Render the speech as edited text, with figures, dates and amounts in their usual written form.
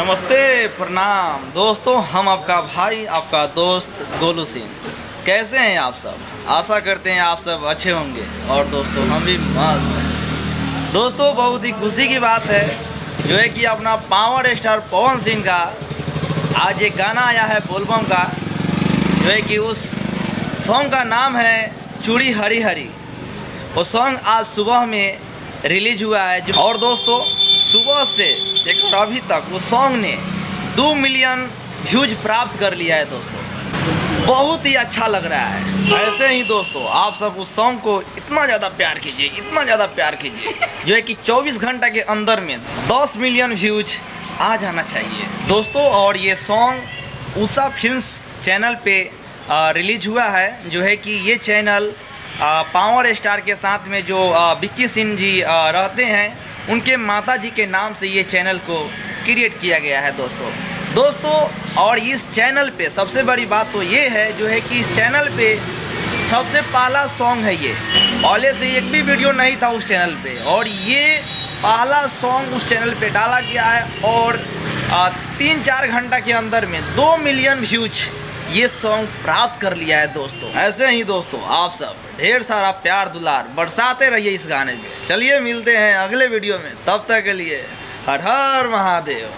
नमस्ते, प्रणाम दोस्तों। हम आपका भाई, आपका दोस्त गोलू सिंह। कैसे हैं आप सब? आशा करते हैं आप सब अच्छे होंगे। और दोस्तों हम भी मस्त हैं। दोस्तों बहुत ही खुशी की बात है जो है कि अपना पावर स्टार पवन सिंह का आज एक गाना आया है बोलबम का, जो है कि उस सॉन्ग का नाम है चूड़ी हरी हरी। वो सॉन्ग आज सुबह में रिलीज हुआ है। और दोस्तों सुबह से लेकर अभी तक वो सॉन्ग ने 2 मिलियन व्यूज प्राप्त कर लिया है। दोस्तों बहुत ही अच्छा लग रहा है। ऐसे ही दोस्तों आप सब उस सॉन्ग को इतना ज़्यादा प्यार कीजिए, इतना ज़्यादा प्यार कीजिए जो है कि 24 घंटा के अंदर में 10 मिलियन व्यूज आ जाना चाहिए दोस्तों। और ये सॉन्ग उषा फिल्म्स चैनल पे रिलीज हुआ है, जो है कि ये चैनल पावर स्टार के साथ में जो विक्की सिंह जी रहते हैं, उनके माता जी के नाम से ये चैनल को क्रिएट किया गया है दोस्तों। और इस चैनल पे सबसे बड़ी बात तो ये है जो है कि इस चैनल पे सबसे पहला सॉन्ग है ये। पहले से एक भी वीडियो नहीं था उस चैनल पे, और ये पहला सॉन्ग उस चैनल पे डाला गया है। और 3-4 घंटा के अंदर में 2 मिलियन व्यूज ये सॉन्ग प्राप्त कर लिया है दोस्तों। ऐसे ही दोस्तों आप सब ढेर सारा प्यार दुलार बरसाते रहिए इस गाने में। चलिए मिलते हैं अगले वीडियो में, तब तक के लिए हर हर महादेव।